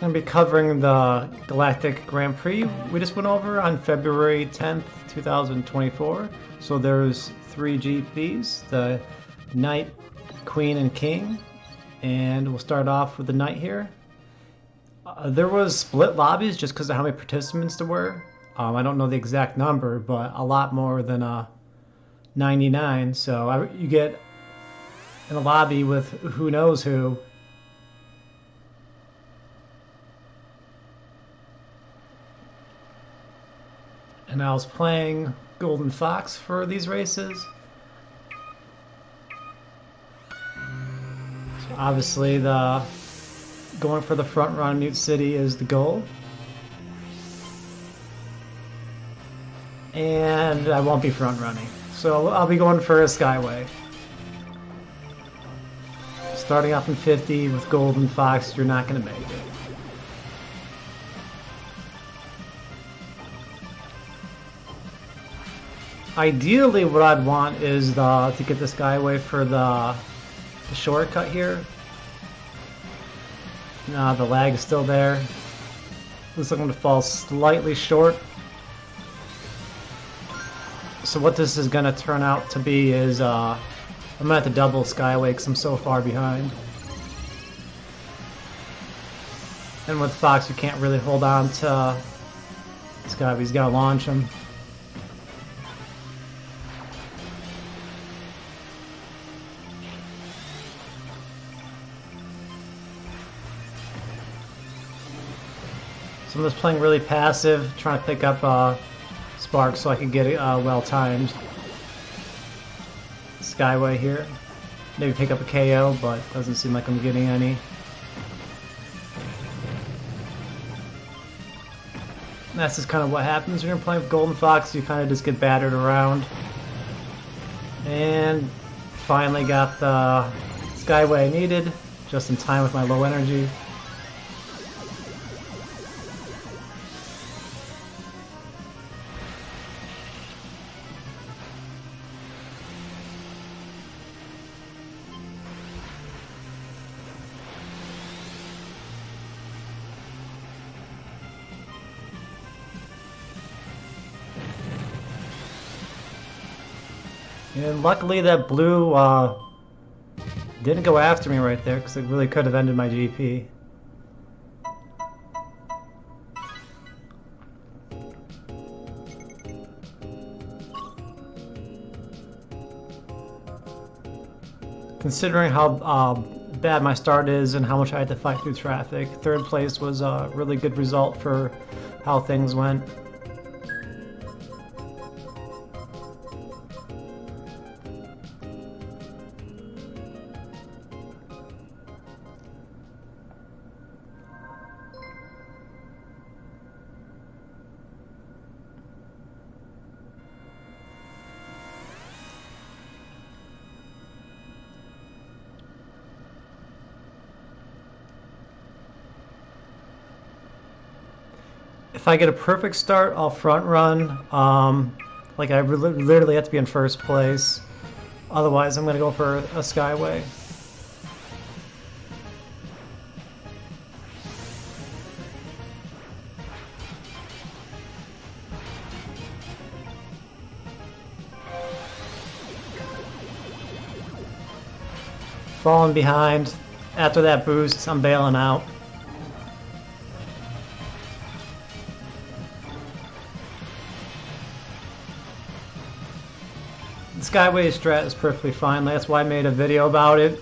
I'm going to be covering the Galactic Grand Prix we just went over on February 10th, 2024. So there's 3 GPs, the Knight, Queen, and King. And we'll start off with the Knight here. There was split lobbies just because of how many participants there were. I don't know the exact number, but a lot more than 99. So you get in a lobby with who knows who. And I was playing Golden Fox for these races. So obviously going for the front run Mute City is the goal. And I won't be front running. So I'll be going for a Skyway. Starting off in 50 with Golden Fox, you're not going to make it. Ideally, what I'd want is to get the Skyway for the shortcut here. No, the lag is still there. Looks like I'm going to fall slightly short. So what this is going to turn out to be is I'm going to have to double Skyway because I'm so far behind. And with Fox, you can't really hold on to Skyway. He's got to launch him. So I'm just playing really passive, trying to pick up sparks so I can get it well timed. Skyway here. Maybe pick up a KO, but doesn't seem like I'm getting any. And that's just kind of what happens when you're playing with Golden Fox. You kind of just get battered around. And finally got the Skyway I needed, just in time with my low energy. And luckily that blue didn't go after me right there, because it really could have ended my GP. Considering how bad my start is and how much I had to fight through traffic, 3rd place was a really good result for how things went. If I get a perfect start, I'll front run. Like I literally have to be in 1st place. Otherwise, I'm going to go for a Skyway. Falling behind. After that boost, I'm bailing out. The Skyway strat is perfectly fine. That's why I made a video about it.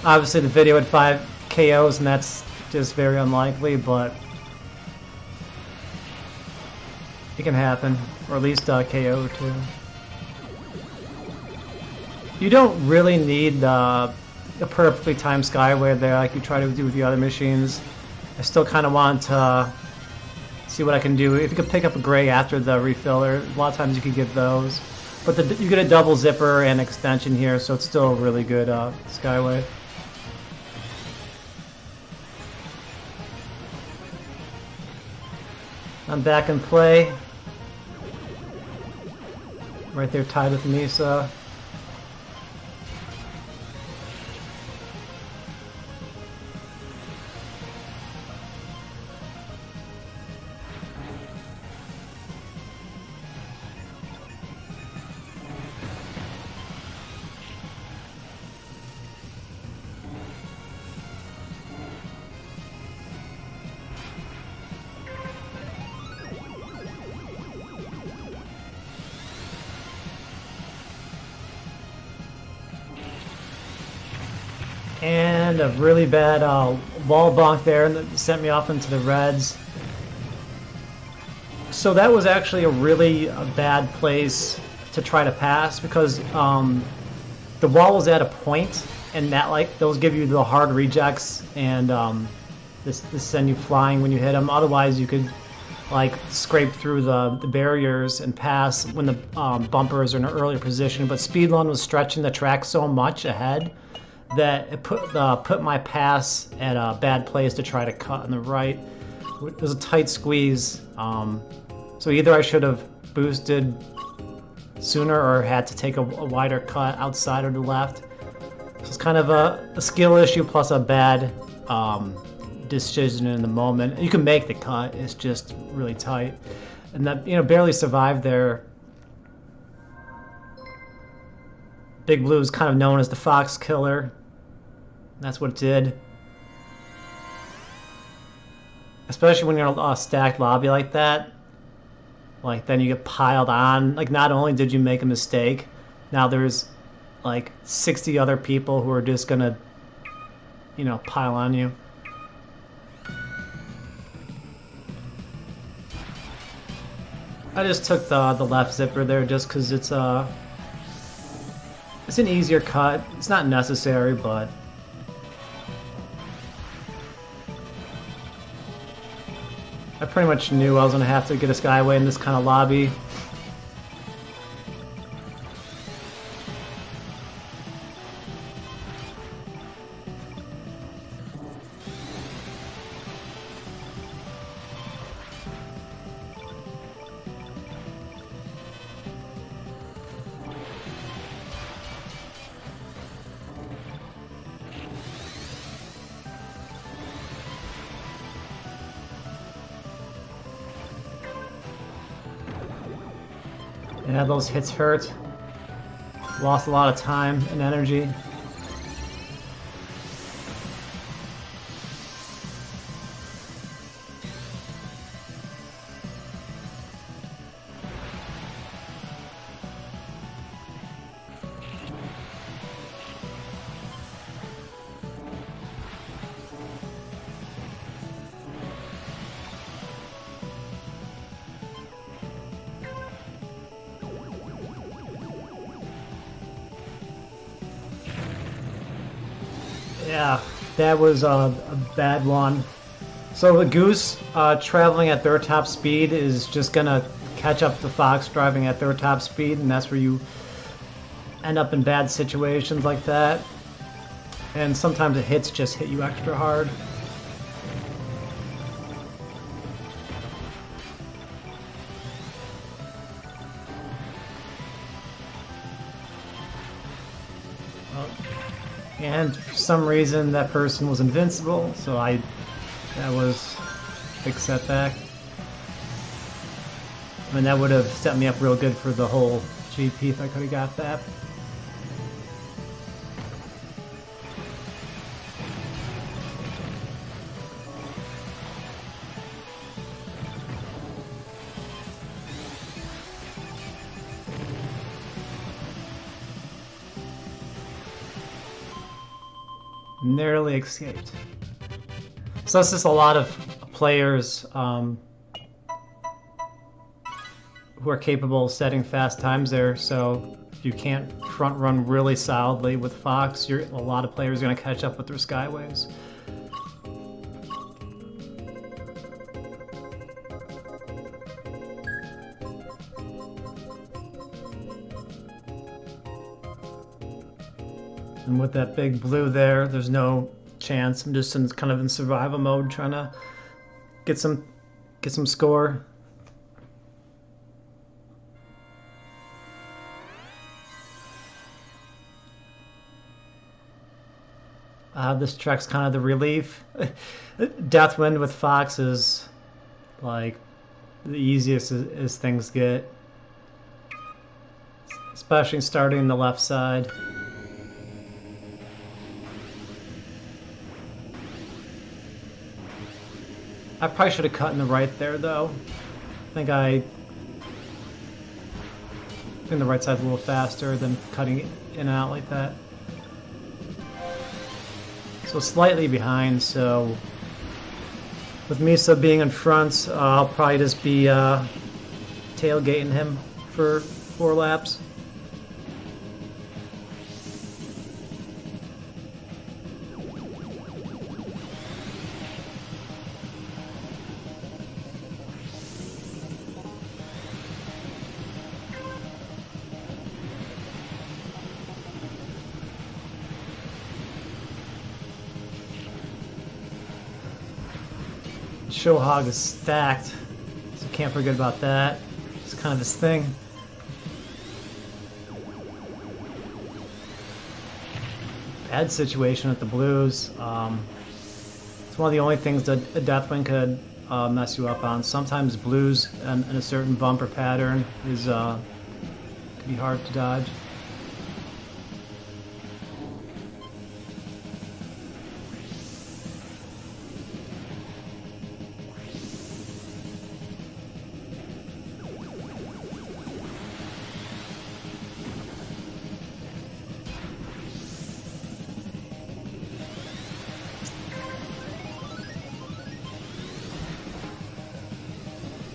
Obviously the video had 5 KOs and that's just very unlikely, but it can happen. Or at least a KO or 2. You don't really need a perfectly timed Skyway there like you try to do with the other machines. I still kind of want to see what I can do. If you could pick up a gray after the refiller, a lot of times you could get those. But you get a double zipper and extension here, so it's still a really good Skyway. I'm back in play. Right there tied with Misa. And a really bad wall bonk there that sent me off into the reds. So that was actually a really bad place to try to pass because the wall was at a point, and that those give you the hard rejects, and this send you flying when you hit them. Otherwise, you could scrape through the barriers and pass when the bumpers are in an earlier position. But Speedlun was stretching the track so much ahead that it put my pass at a bad place to try to cut on the right. It was a tight squeeze, so either I should have boosted sooner or had to take a wider cut outside or the left. So it's kind of a skill issue plus a bad decision in the moment. You can make the cut, it's just really tight. And that, barely survived there. Big Blue is kind of known as the Fox Killer. That's what it did. Especially when you're in a stacked lobby like that. Then you get piled on. Not only did you make a mistake, now there's 60 other people who are just gonna, pile on you. I just took the left zipper there just because it's an easier cut. It's not necessary, but I pretty much knew I was going to have to get a Skyway in this kind of lobby. Yeah, those hits hurt. Lost a lot of time and energy. Yeah, that was a bad one. So the Goose traveling at their top speed is just gonna catch up to Fox driving at their top speed, and that's where you end up in bad situations like that. And sometimes the hits just hit you extra hard. And for some reason that person was invincible, so that was a big setback. I mean, that would have set me up real good for the whole GP if I could have got that. Narrowly escaped. So that's just a lot of players who are capable of setting fast times there. So if you can't front run really solidly with Fox, a lot of players are going to catch up with their Skyways. And with that Big Blue there's no chance. I'm just kind of in survival mode, trying to get some score. This track's kind of the relief. Deathwind with Fox is the easiest as things get, especially starting in the left side. I probably should have cut in the right there, though. I think the right side's a little faster than cutting in and out like that. so slightly behind. So with Misa being in front, I'll probably just be tailgating him for 4 laps. Shohog is stacked, so can't forget about that. It's kind of his thing. Bad situation with the blues. It's one of the only things that a Deathwing could mess you up on. Sometimes blues in a certain bumper pattern is can be hard to dodge.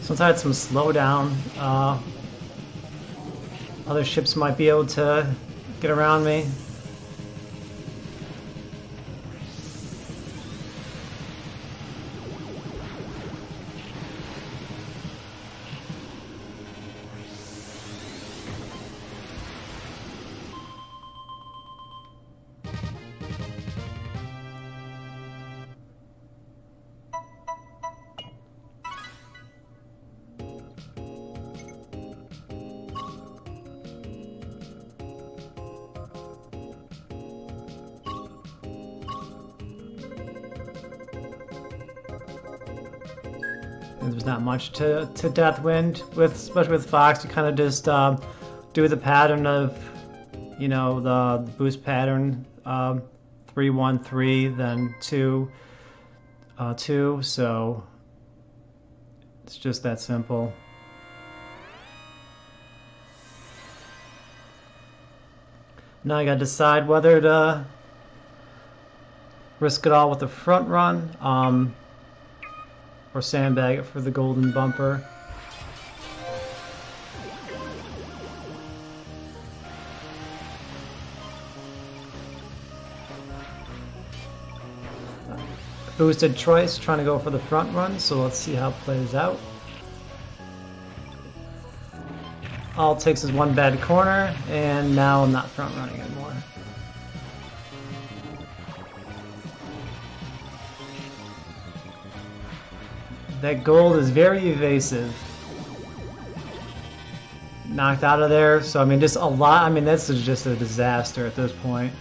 Since I had some slowdown, other ships might be able to get around me. There's not much to Deathwind with, especially with Fox. You kind of just do the pattern of, you know, the boost pattern, 3-1-3, then 2-2. So it's just that simple. Now I gotta decide whether to risk it all with the front run. Or sandbag it for the golden bumper. Boosted choice, trying to go for the front run, so let's see how it plays out. All it takes is one bad corner, and now I'm not front running anymore. That gold is very evasive. Knocked out of there, so I mean, just a lot. I mean, this is just a disaster at this point.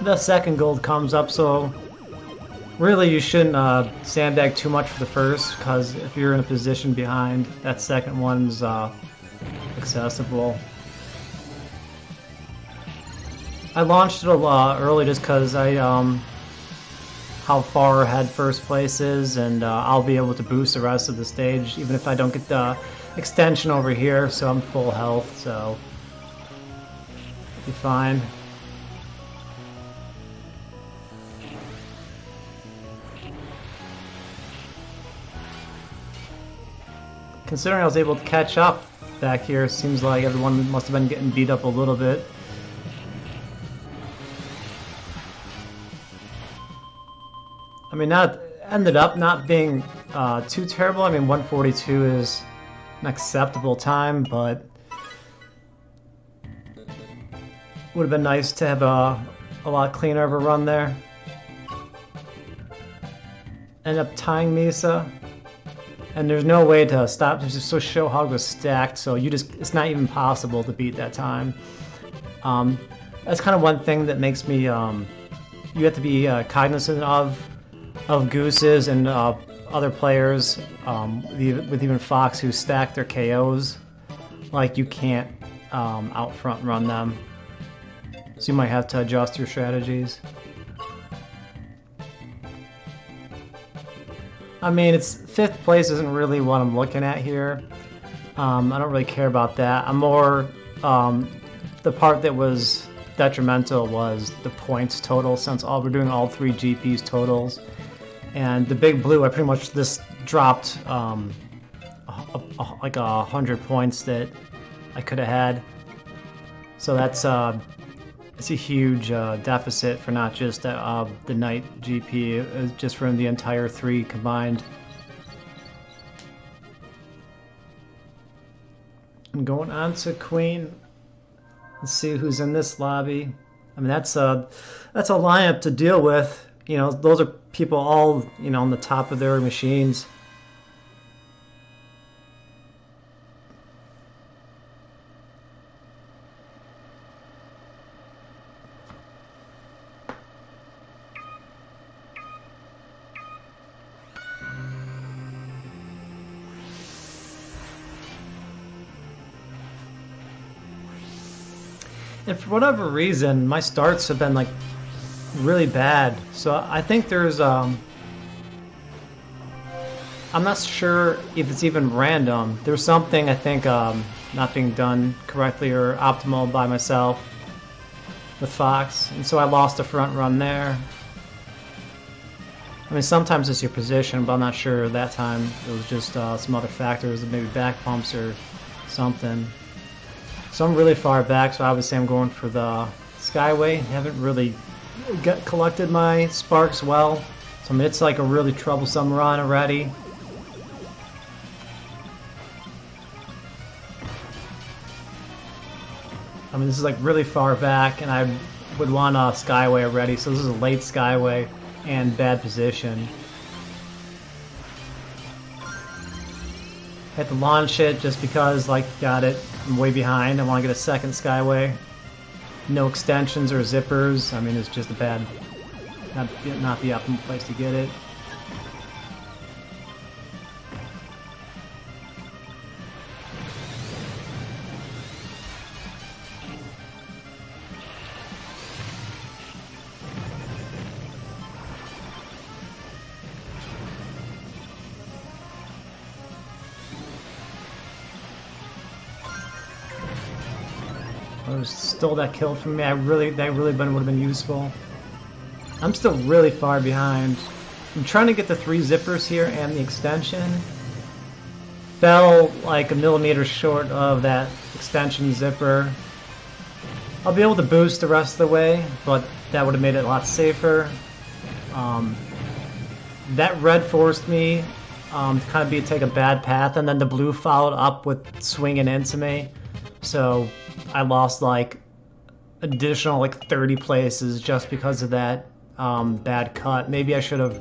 The second gold comes up, so really, you shouldn't sandbag too much for the first, because if you're in a position behind, that second one's accessible. I launched it a lot early just because I how far ahead first place is, and I'll be able to boost the rest of the stage, even if I don't get the extension over here, so I'm full health, so be fine. Considering I was able to catch up back here, it seems like everyone must have been getting beat up a little bit. I mean, that ended up not being too terrible. I mean, 142 is an acceptable time, but would have been nice to have a lot cleaner of a run there. End up tying Misa. And there's no way to stop. So Shohog was stacked, so it's not even possible to beat that time. That's kind of one thing that makes me, you have to be cognizant of gooses and other players, with even Fox who stack their KOs. Like, you can't out front run them. So you might have to adjust your strategies. I mean, it's 5th place isn't really what I'm looking at here. I don't really care about that. I'm more, the part that was detrimental was the points total, since we're doing all 3 GPs totals. And the big blue, I pretty much just dropped like 100 points that I could have had. So it's a huge deficit for not just the night GP, just from the entire 3 combined. I'm going on to Queen. Let's see who's in this lobby. I mean, that's a lineup to deal with. You know, those are people all, you know, on the top of their machines. And for whatever reason, my starts have been like really bad. So I think there's I'm not sure if it's even random. There's something I think not being done correctly or optimal by myself with Fox, and so I lost a front run there. I mean, sometimes it's your position, but I'm not sure that time. It was just some other factors, maybe back pumps or something. So I'm really far back, so obviously I'm going for the Skyway. Haven't really collected my sparks well. So I mean, it's like a really troublesome run already. I mean, this is like really far back, and I would want a Skyway already, so this is a late Skyway and bad position. Had to launch it just because, like, got it. I'm way behind. I want to get a second Skyway. No extensions or zippers. I mean, it's just a bad, not the optimal place to get it. Stole that kill from me. That really would have been useful. I'm still really far behind. I'm trying to get the 3 zippers here and the extension. Fell like a millimeter short of that extension zipper. I'll be able to boost the rest of the way, but that would have made it a lot safer. That red forced me to kind of take a bad path, and then the blue followed up with swinging into me. So I lost like additional like 30 places just because of that bad cut. Maybe I should have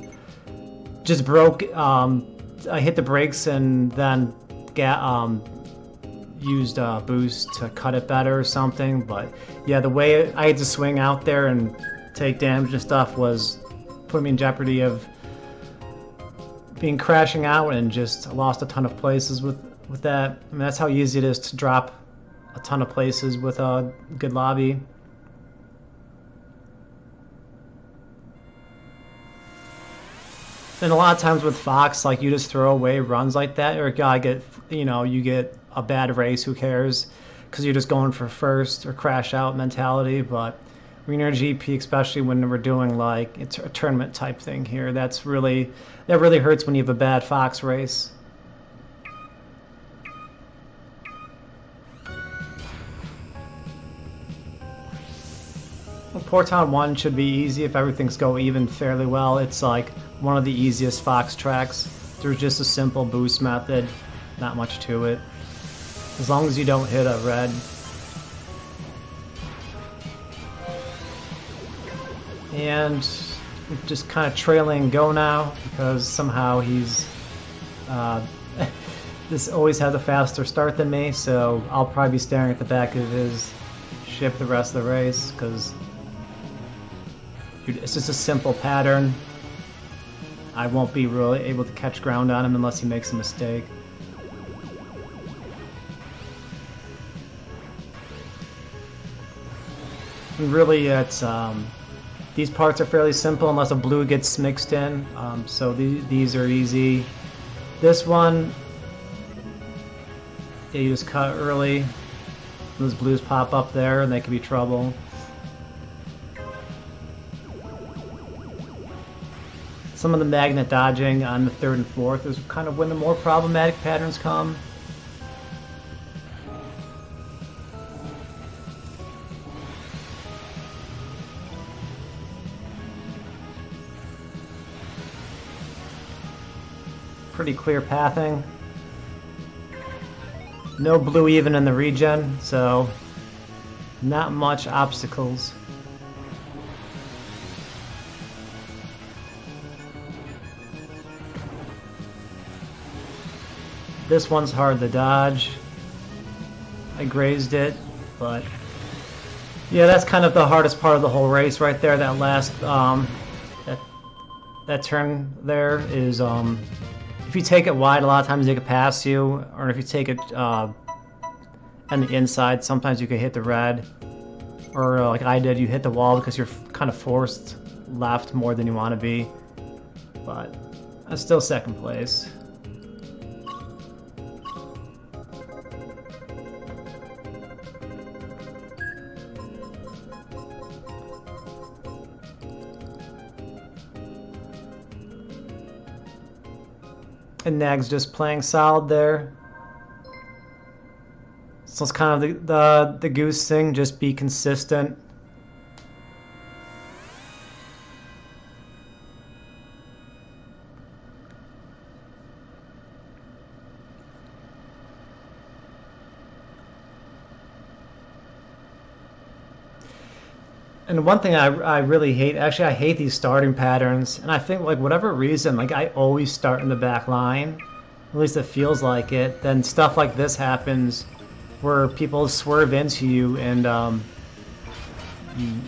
just I hit the brakes and then used a boost to cut it better or something. But yeah, the way I had to swing out there and take damage and stuff was putting me in jeopardy of being crashing out, and just lost a ton of places with that. I mean, that's how easy it is to drop a ton of places with a good lobby. And a lot of times with Fox, like, you just throw away runs like that, or you get a bad race, who cares, because you're just going for first or crash out mentality. But when you're in GP, especially when we're doing like it's a tournament type thing here, that really hurts when you have a bad Fox race. Port Town 1 should be easy if everything's going even fairly well. It's like one of the easiest Fox tracks. There's just a simple boost method, not much to it. As long as you don't hit a red. And just kind of trailing Go now, because somehow he's this always has a faster start than me, so I'll probably be staring at the back of his ship the rest of the race, because it's just a simple pattern. I won't be really able to catch ground on him unless he makes a mistake. And really, it's these parts are fairly simple unless a blue gets mixed in. So these are easy. This one, yeah, you just cut early. Those blues pop up there, and they could be trouble. Some of the magnet dodging on the 3rd and 4th is kind of when the more problematic patterns come. Pretty clear pathing. No blue even in the regen, so not much obstacles. This one's hard to dodge. I grazed it, but yeah, that's kind of the hardest part of the whole race right there. That last that turn there is if you take it wide, a lot of times they could pass you, or if you take it on the inside, sometimes you could hit the red, or like I did, you hit the wall because you're kind of forced left more than you want to be. But I'm still 2nd place. And Nag's just playing solid there. So it's kind of the goose thing, just be consistent. And one thing I really hate, actually I hate these starting patterns, and I think like whatever reason, like I always start in the back line, at least it feels like it, then stuff like this happens where people swerve into you and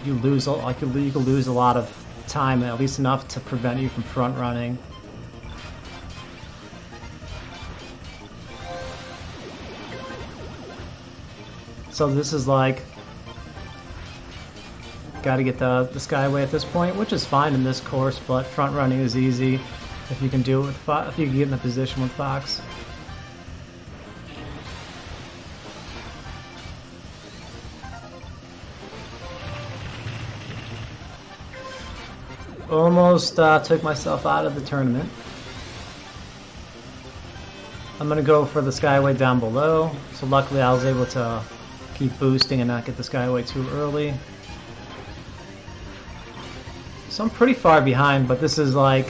you lose, like you could lose a lot of time, at least enough to prevent you from front running. So this is like, got to get the Skyway at this point, which is fine in this course, but front running is easy if you can do it with if you can get in the position with Fox. Almost took myself out of the tournament. I'm gonna go for the Skyway down below, so luckily I was able to keep boosting and not get the Skyway too early. So I'm pretty far behind, but this is like,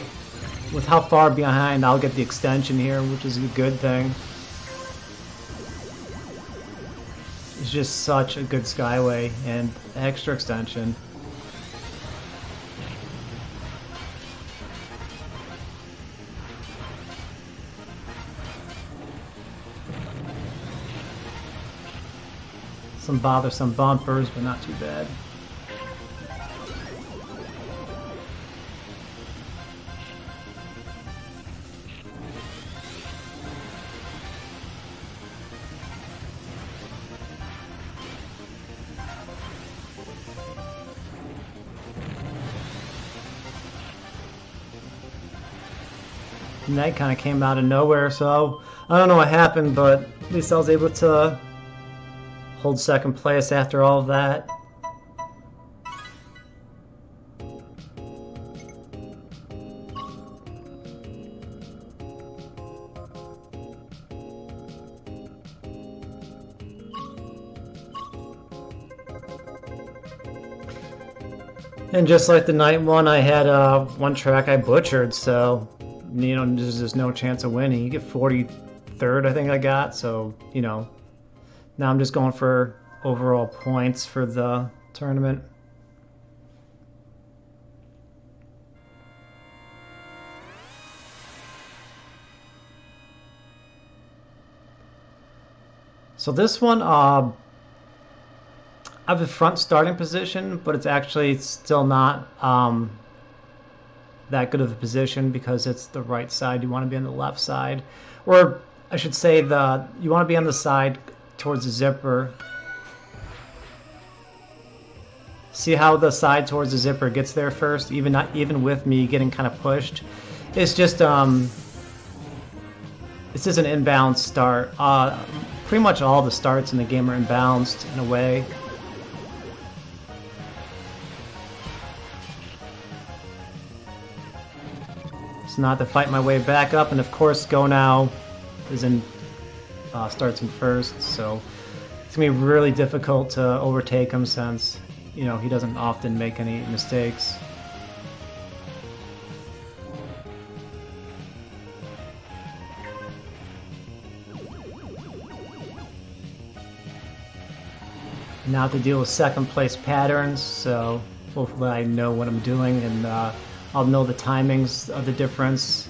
with how far behind, I'll get the extension here, which is a good thing. It's just such a good Skyway and extra extension. Some bothersome bumpers, but not too bad. And that kind of came out of nowhere, so I don't know what happened, but at least I was able to hold 2nd place after all of that. And just like the night one, I had one track I butchered, so you know, there's just no chance of winning. You get 43rd, I think I got, so you know, now I'm just going for overall points for the tournament. So this one, I have a front starting position, but it's actually still not that good of a position because it's the right side. You want to be on the left side, or I should say you want to be on the side towards the zipper. See how the side towards the zipper gets there first, even with me getting kind of pushed. It's just this is an inbound start. Pretty much all the starts in the game are imbalanced in a way. It's not to fight my way back up, and of course Go Now is in starts in first, so it's gonna be really difficult to overtake him since he doesn't often make any mistakes. Now I have to deal with second place patterns, so hopefully I know what I'm doing and I'll know the timings of the difference.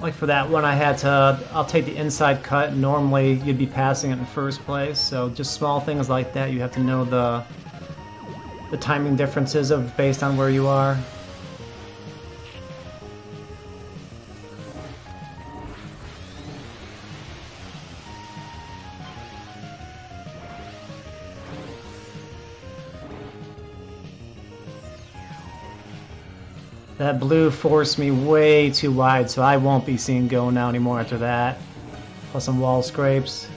Like for that one I'll take the inside cut. Normally you'd be passing it in first place, so just small things like that you have to know the timing differences based on where you are. That blue forced me way too wide, so I won't be seeing Go Now anymore after that. Plus some wall scrapes.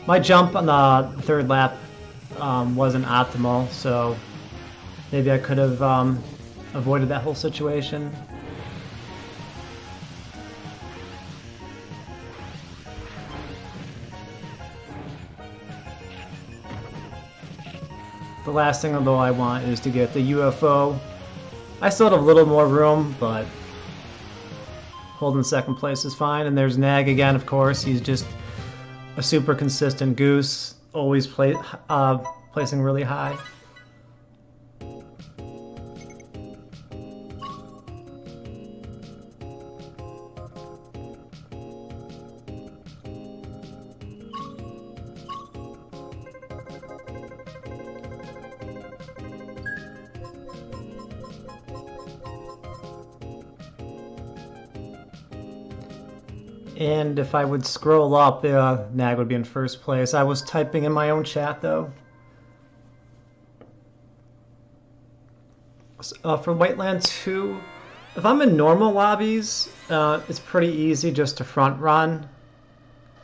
My jump on the third lap wasn't optimal, so maybe I could have avoided that whole situation. The last thing though I want is to get the UFO. I still have a little more room, but holding second place is fine. And there's Nag again, of course. He's just a super consistent goose, always placing really high. And if I would scroll up, Nag would be in first place. I was typing in my own chat, though. For Whiteland 2, if I'm in normal lobbies, it's pretty easy just to front run.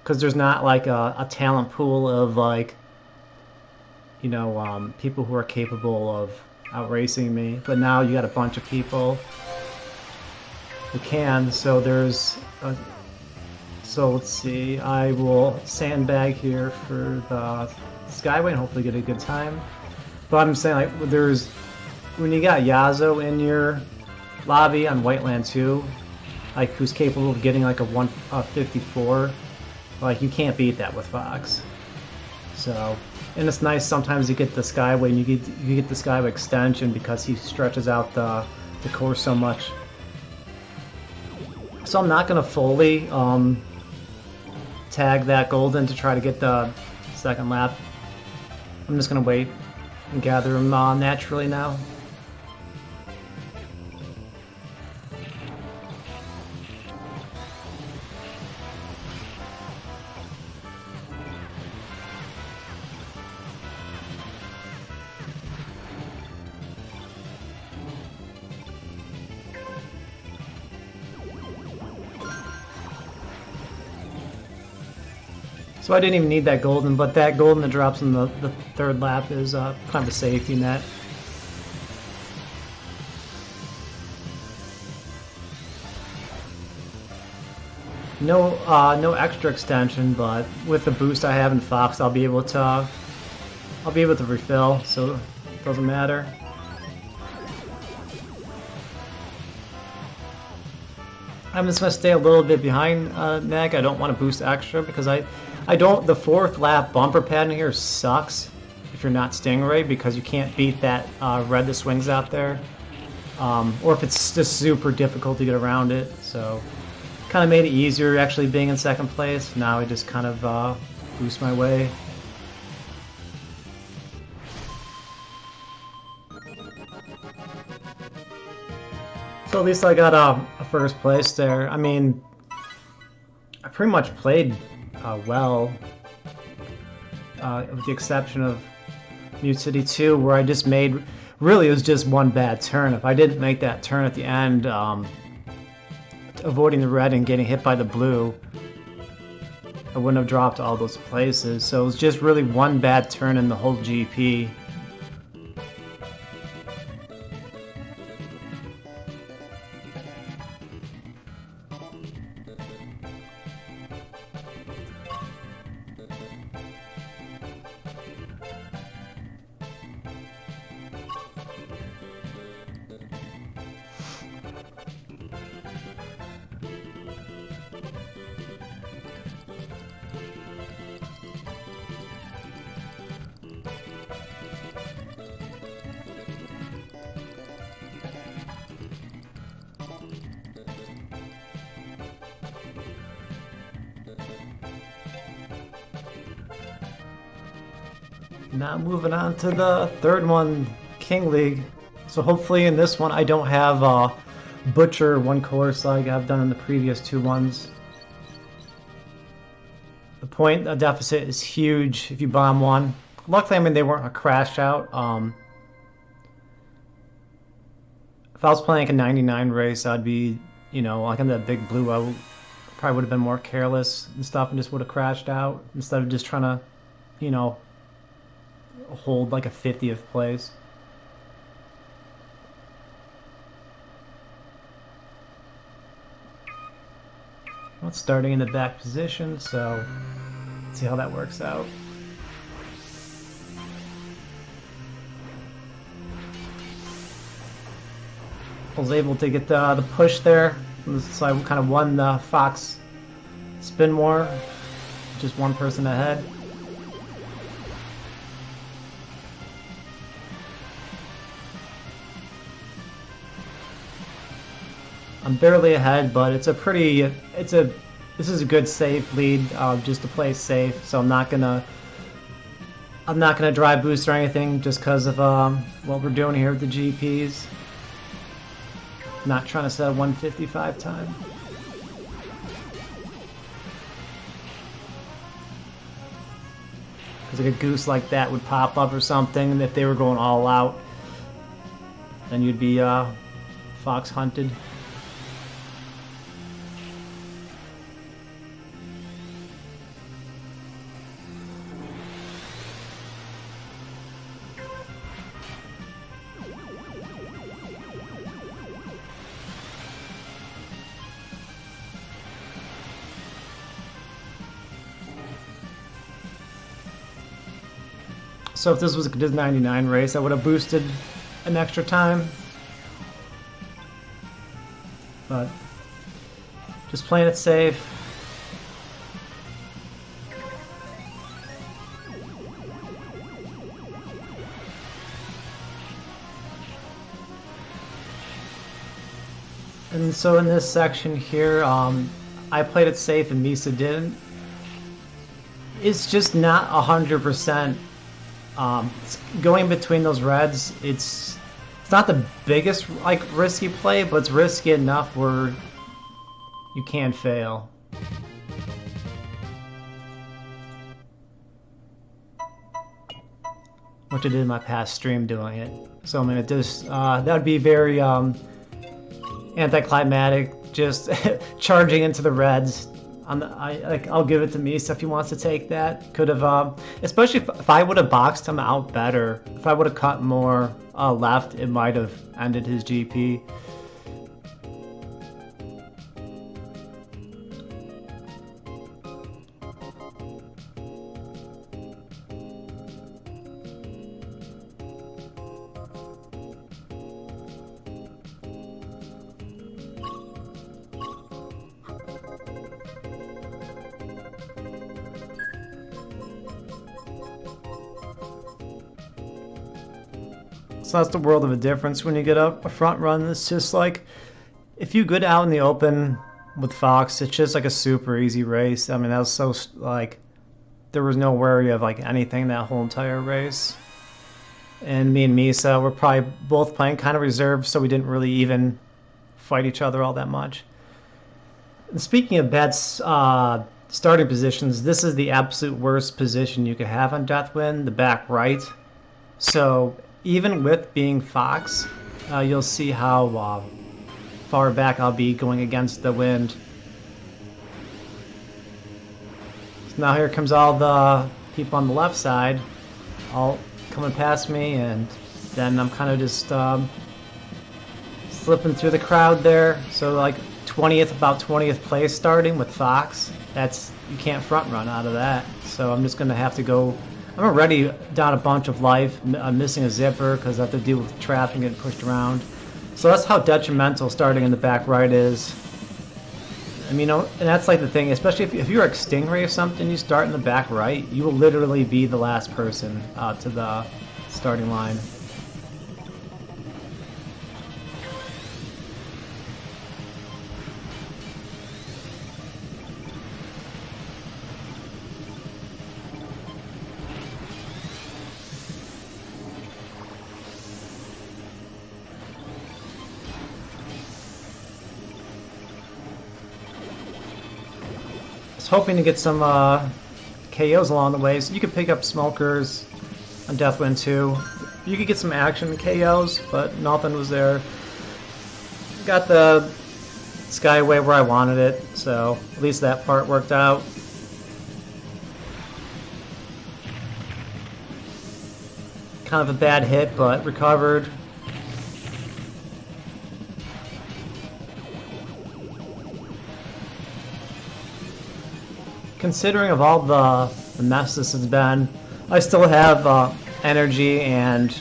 Because there's not like a talent pool of people who are capable of outracing me. But now you got a bunch of people who can, so there's... So let's see, I will sandbag here for the Skyway and hopefully get a good time. But I'm saying, when you got Yazo in your lobby on Whiteland 2, who's capable of getting like a 154, you can't beat that with Fox. So, and it's nice sometimes you get the Skyway and you get the Skyway extension because he stretches out the course so much. So I'm not gonna fully tag that golden to try to get the second lap. I'm just gonna wait and gather him naturally now. So I didn't even need that golden, but that golden that drops in the third lap is kind of a safety net. No extra extension, but with the boost I have in Fox, I'll be able to refill, so it doesn't matter. I'm just gonna stay a little bit behind Nag. I don't want to boost extra because the fourth lap bumper pad in here sucks if you're not Stingray because you can't beat that red that swings out there. Or if it's just super difficult to get around it. So kind of made it easier actually being in second place. Now I just kind of boost my way. So at least I got a first place there. I mean, pretty much played well, with the exception of Mute City 2, where I just made, really it was just one bad turn. If I didn't make that turn at the end, avoiding the red and getting hit by the blue, I wouldn't have dropped all those places. So it was just really one bad turn in the whole GP. Now moving on to the third one, King League. So hopefully in this one I don't have Butcher one course like I've done in the previous two ones. The point deficit is huge if you bomb one. Luckily, I mean, they weren't a crash out. If I was playing like a 99 race, I'd be, you know, like in that big blue, probably would have been more careless and stuff and just would have crashed out instead of just trying to, you know, hold like a 50th place. Well, it's starting in the back position, so let's see how that works out. I was able to get the push there, so I kind of won the Fox spin war, just one person ahead. I'm barely ahead, but it's a pretty, this is a good safe lead, just to play safe. So I'm not gonna drive boost or anything just because of what we're doing here with the GPs. Not trying to set a 155 time. Because like a goose like that would pop up or something, and if they were going all out, then you'd be fox hunted. So if this was a 99 race, I would have boosted an extra time. But just playing it safe. And so in this section here, I played it safe and Misa didn't. It's just not 100%. Going between those reds, it's not the biggest like risky play, but it's risky enough where you can fail. Which I did in my past stream doing it. So I mean, it just that would be very anticlimactic, just charging into the reds. I'll give it to Misa if he wants to take that. Could have, especially if I would have boxed him out better. If I would have cut more left, it might have ended his GP. So that's the world of a difference when you get a front run. It's just like, if you get out in the open with Fox, it's just like a super easy race. I mean, that was so, like, there was no worry of like anything that whole entire race. And me and Misa were probably both playing kind of reserved, so we didn't really even fight each other all that much. And speaking of bad starting positions, this is the absolute worst position you could have on Deathwind, the back right. So even with being Fox, you'll see how far back I'll be going against the wind. So now here comes all the people on the left side, all coming past me, and then I'm kind of just slipping through the crowd there. So like 20th, about 20th place starting with Fox. That's, you can't front run out of that. So I'm just gonna have to go. I'm already down a bunch of life. I'm missing a zipper because I have to deal with traffic and getting pushed around. So that's how detrimental starting in the back right is. I mean, and that's like the thing, especially if you're like Stingray or something, you start in the back right, you will literally be the last person to the starting line. Hoping to get some KOs along the way, so you could pick up smokers on Deathwind too. You could get some action KOs, but nothing was there. Got the Skyway where I wanted it, so at least that part worked out. Kind of a bad hit, but recovered. Considering of all the mess this has been, I still have energy and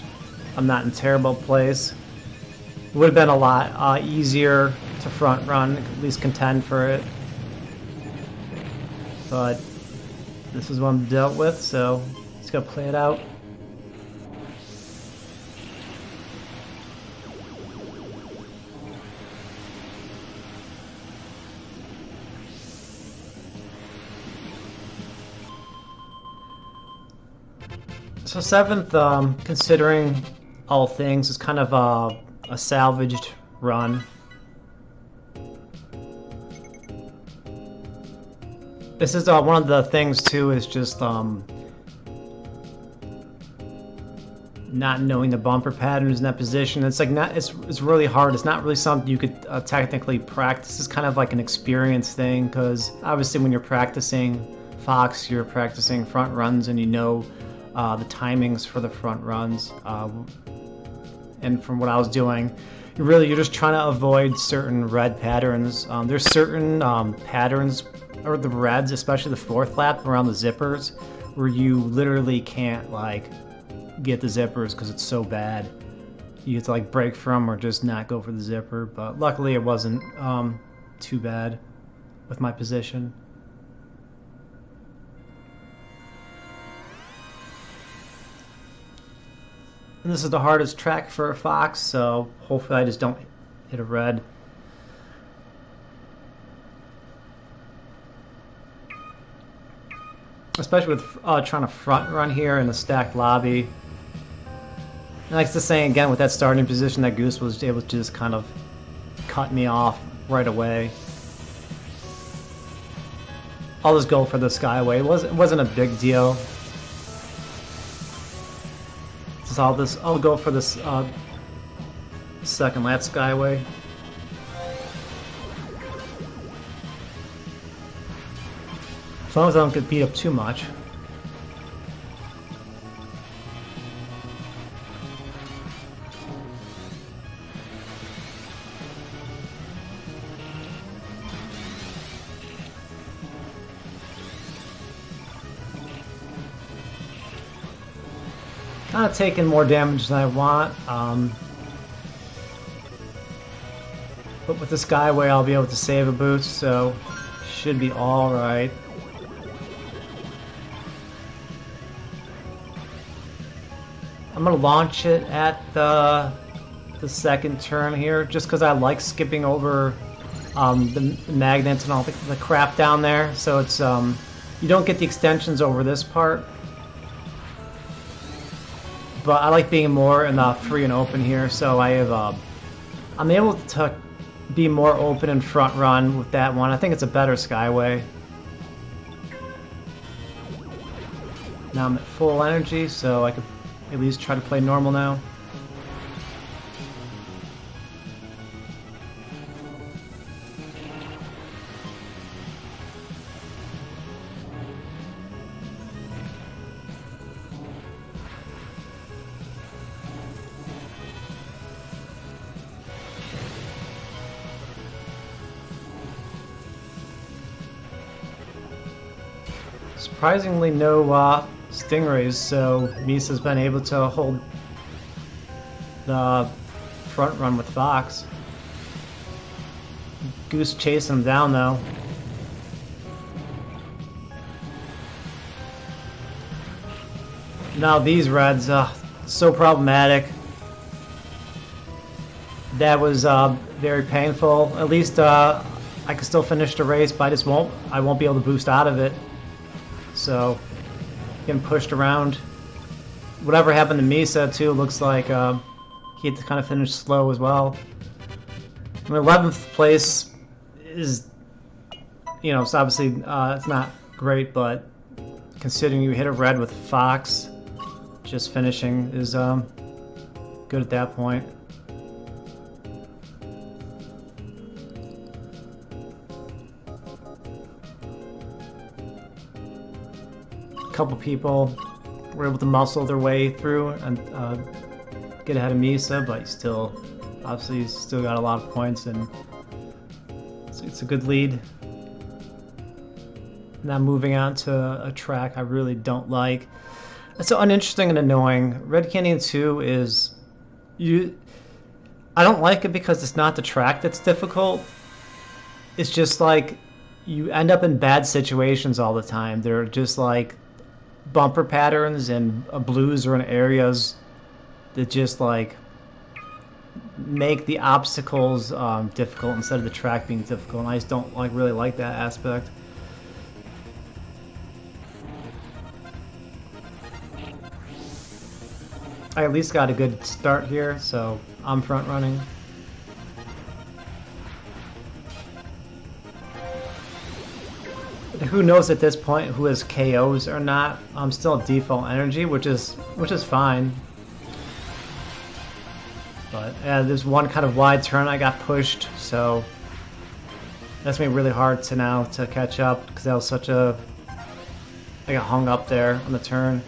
I'm not in a terrible place. It would have been a lot easier to front run, at least contend for it. But this is what I'm dealt with, so just gotta play it out. So 7th, considering all things, is kind of a salvaged run. This is one of the things too, is just not knowing the bumper patterns in that position. It's like it's really hard. It's not really something you could technically practice. It's kind of like an experience thing, because obviously when you're practicing Fox, you're practicing front runs and you know the timings for the front runs, and from what I was doing, you're just trying to avoid certain red patterns. There's certain patterns, or the reds, especially the 4th lap around the zippers, where you literally can't like get the zippers because it's so bad. You have to like break from or just not go for the zipper. But luckily it wasn't too bad with my position. And this is the hardest track for a Fox, so hopefully I just don't hit a red. Especially with trying to front run here in a stacked lobby. And like the saying again, with that starting position, that Goose was able to just kind of cut me off right away. I'll just go for the Skyway. It wasn't a big deal. All this, I'll go for this second lap Skyway. As long as I don't get beat up too much. Kind of taking more damage than I want, but with the Skyway I'll be able to save a boost, so should be alright. I'm going to launch it at the second turn here, just because I like skipping over the magnets and all the crap down there, so it's you don't get the extensions over this part. But I like being more in the free and open here, so I have I'm able to be more open and front run with that one. I think it's a better Skyway. Now I'm at full energy, so I could at least try to play normal now. Surprisingly no stingrays, so Misa's been able to hold the front run with Fox. Goose chasing him down though. Now these reds, so problematic. That was very painful. At least I can still finish the race, but I won't be able to boost out of it. So, getting pushed around. Whatever happened to Misa too, looks like he had to kind of finish slow as well. I mean, 11th place is, you know, it's obviously it's not great, but considering you hit a red with Fox, just finishing is good at that point. Couple people were able to muscle their way through and get ahead of Misa, but he's still got a lot of points, and it's a good lead. Now moving on to a track I really don't like. It's so uninteresting and annoying. Red Canyon 2 is I don't like it because it's not the track that's difficult. It's just like you end up in bad situations all the time. They're just like bumper patterns and blues are in areas that just like make the obstacles difficult instead of the track being difficult, and I just don't really like that aspect. I at least got a good start here, so I'm front running. Who knows at this point who has KOs or not? I'm still at default energy, which is fine. But there's one kind of wide turn I got pushed, so that's made it really hard to catch up because that was I got hung up there on the turn.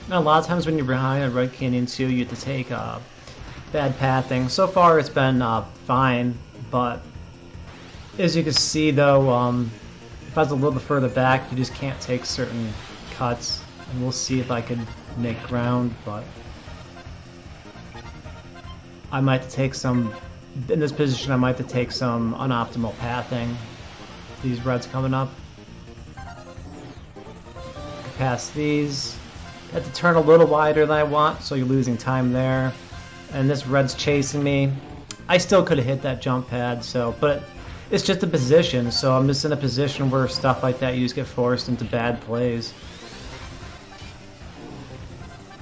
Now, a lot of times when you're behind a Red Canyon 2, you have to take bad pathing. So far, it's been fine, but as you can see, though, if I was a little bit further back, you just can't take certain cuts. And we'll see if I can make ground, but I might have to take some. In this position, I might have to take some unoptimal pathing. These reds coming up. Past these. Have to turn a little wider than I want, so you're losing time there. And this red's chasing me. I still could have hit that jump pad, but it's just a position, so I'm just in a position where stuff like that you just get forced into bad plays.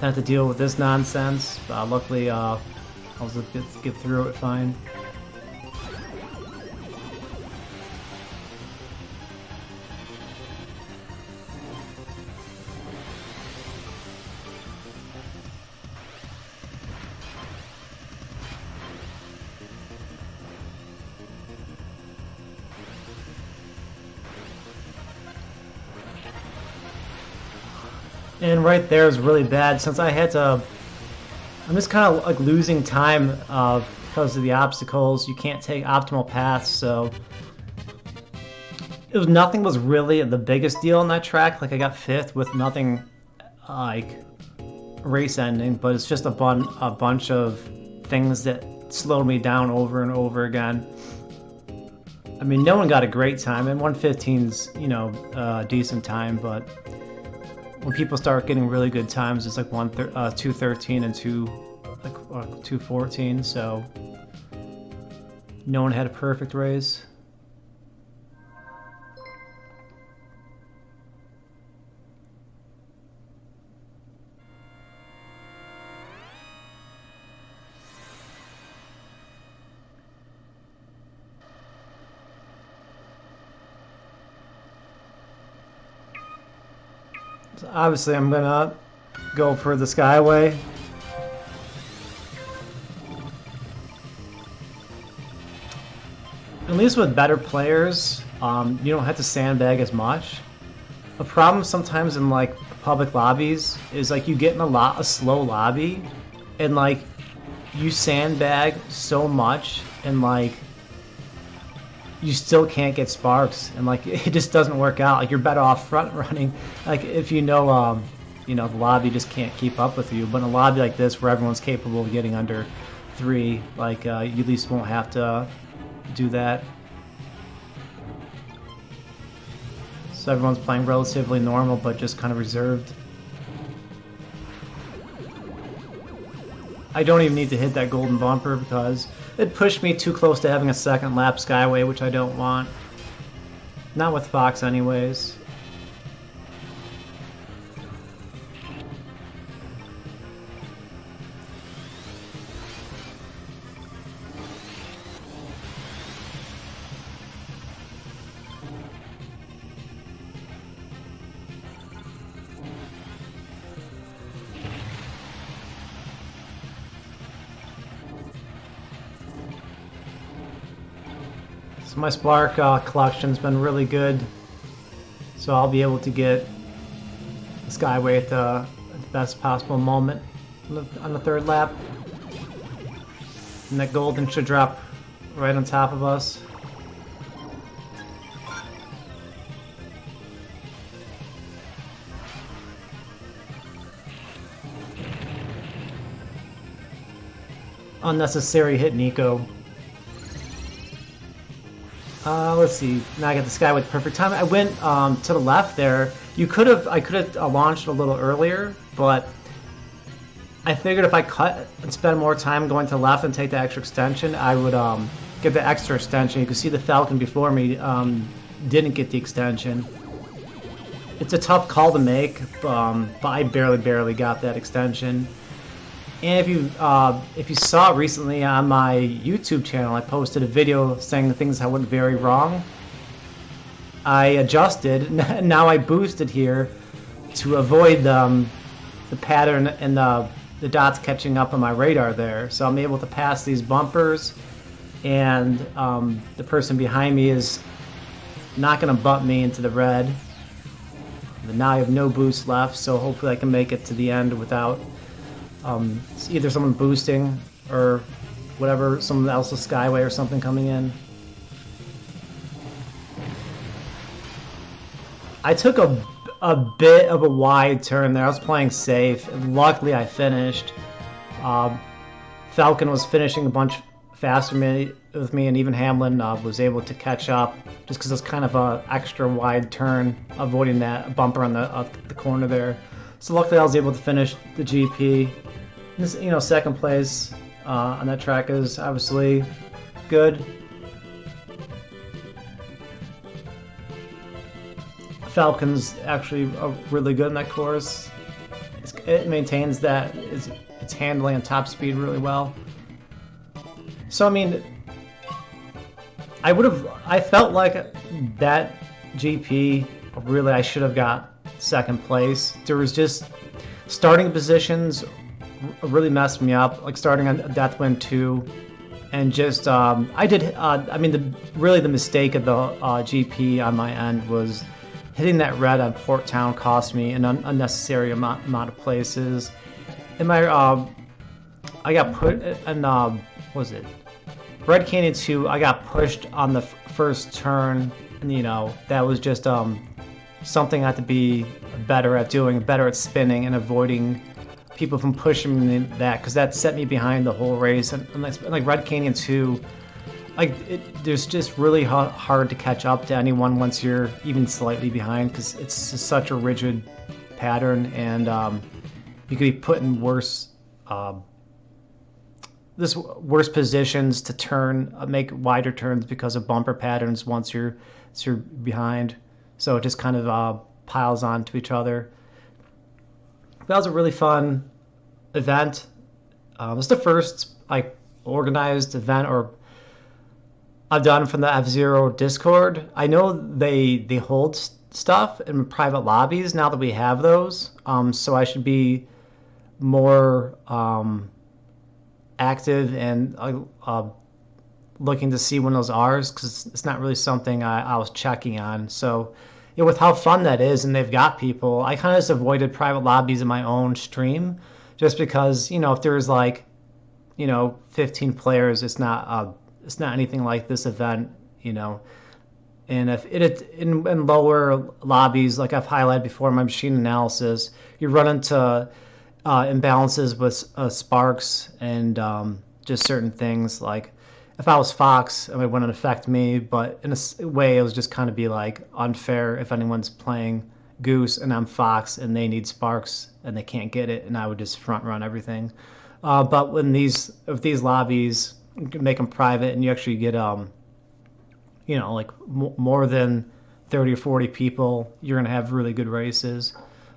I have to deal with this nonsense, but luckily I'll just get through it fine. And right there is really bad since I had to. I'm just kind of like losing time because of the obstacles. You can't take optimal paths, so nothing was really the biggest deal on that track. Like I got 5th with nothing like race ending, but it's just a bunch of things that slowed me down over and over again. I mean, no one got a great time, and 1:15's a decent time, but when people start getting really good times, it's like 2:13 and 214, so no one had a perfect race. So obviously I'm gonna go for the Skyway. At least with better players, you don't have to sandbag as much. The problem sometimes in like public lobbies is like you get in a slow lobby, and like you sandbag so much, and like you still can't get sparks, and like it just doesn't work out. Like you're better off front running, like if you know the lobby just can't keep up with you. But in a lobby like this where everyone's capable of getting under 3, like you at least won't have to do that. So everyone's playing relatively normal, but just kind of reserved. I don't even need to hit that golden bumper because it pushed me too close to having a second lap Skyway, which I don't want. Not with Fox anyways. So my spark collection's been really good, so I'll be able to get the Skyway at the best possible moment on the 3rd lap. And that golden should drop right on top of us. Unnecessary hit Nico. Let's see. Now I got the Skyway with perfect time. I went to the left there. I could have launched a little earlier, but I figured if I cut and spend more time going to the left and take the extra extension, I would get the extra extension. You can see the Falcon before me didn't get the extension. It's a tough call to make, but I barely got that extension. And if you saw recently on my YouTube channel, I posted a video saying the things I went very wrong. I adjusted. Now I boosted here to avoid the pattern and the dots catching up on my radar there. So I'm able to pass these bumpers, and the person behind me is not going to bump me into the red. And now I have no boost left, so hopefully I can make it to the end without either someone boosting or whatever, someone else's Skyway or something coming in. I took a bit of a wide turn there. I was playing safe, and luckily I finished. Falcon was finishing a bunch faster with me, and even Hamlin was able to catch up just because it was kind of an extra wide turn, avoiding that bumper on the corner there. So luckily I was able to finish the GP. This, second place on that track is obviously good. Falcon's actually really good in that course. It maintains that it's handling and top speed really well. So I mean, I felt like that GP really I should have got second place. There was just starting positions really messed me up, like starting on Deathwind 2, and just I mean the mistake of the GP on my end was hitting that red on Port Town cost me an unnecessary amount of places. And my I got put in what was it, Red Canyon 2, I got pushed on the first turn, and that was just something I had to be better at doing, better at spinning and avoiding people from pushing me that, because that set me behind the whole race. And like Red Canyon 2, there's just really hard to catch up to anyone once you're even slightly behind, because it's just such a rigid pattern, and you could be put in worse this worse positions to turn, make wider turns because of bumper patterns once you're behind. So it just kind of piles on to each other. That was a really fun event. It's the first like organized event or I've done from the F-Zero Discord. I know they hold stuff in private lobbies now that we have those. So I should be more active and looking to see when those are, because it's not really something I was checking on. So yeah, with how fun that is, and they've got people, I kind of just avoided private lobbies in my own stream, just because if there's like 15 players, it's not anything like this event, you know. And if in lower lobbies, like I've highlighted before in my machine analysis, you run into imbalances with sparks and just certain things. Like if I was Fox, it wouldn't affect me, but in a way, it was just kind of be like unfair if anyone's playing Goose and I'm Fox and they need sparks and they can't get it, and I would just front run everything. But when if these lobbies, you can make them private and you actually get like more than 30 or 40 people, you're gonna have really good races.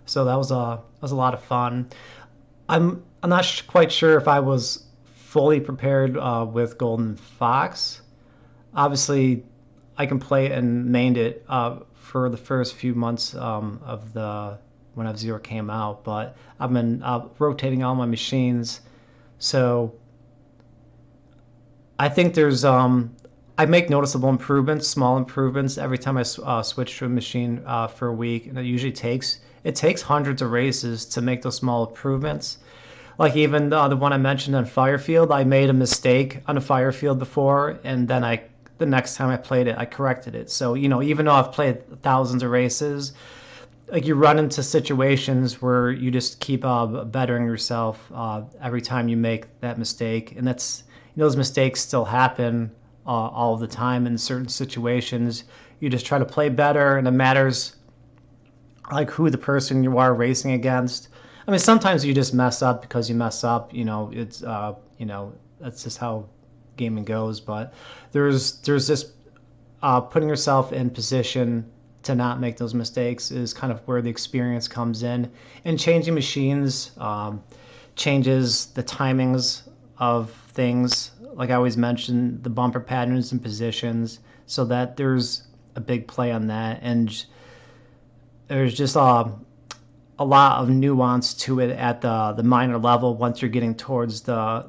So that was a lot of fun. I'm not quite sure if I was fully prepared with Golden Fox. Obviously, I can play it and mained it for the first few months of the when F-Zero came out, but I've been rotating all my machines, so I think there's I make noticeable improvements, small improvements every time I switch to a machine for a week, and it takes hundreds of races to make those small improvements. Like even the one I mentioned on Firefield, I made a mistake on a Firefield before, and then the next time I played it, I corrected it. So even though I've played thousands of races, like you run into situations where you just keep bettering yourself every time you make that mistake, and those mistakes still happen all the time in certain situations. You just try to play better, and it matters like who the person you are racing against. I mean, sometimes you just mess up because you mess up. It's that's just how gaming goes. But there's this putting yourself in position to not make those mistakes is kind of where the experience comes in. And changing machines changes the timings of things. Like I always mention, the bumper patterns and positions, so that there's a big play on that. And there's just a lot of nuance to it at the minor level once you're getting towards the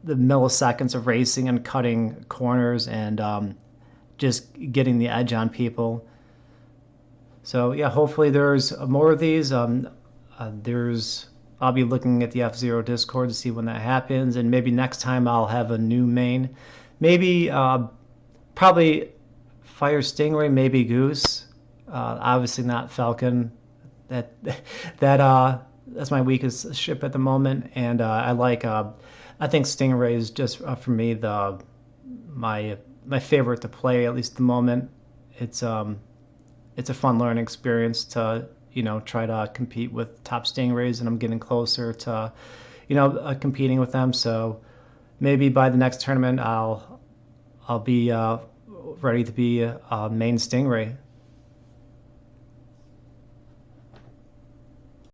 milliseconds of racing and cutting corners and just getting the edge on people. So yeah, hopefully there's more of these. I'll be looking at the F-Zero Discord to see when that happens, and maybe next time I'll have a new main. Maybe probably Fire Stingray, maybe Goose. Obviously not Falcon. That's my weakest ship at the moment, and I think Stingray is just for me my favorite to play, at least at the moment. It's a fun learning experience to try to compete with top Stingrays, and I'm getting closer to competing with them. So maybe by the next tournament I'll be ready to be a main Stingray.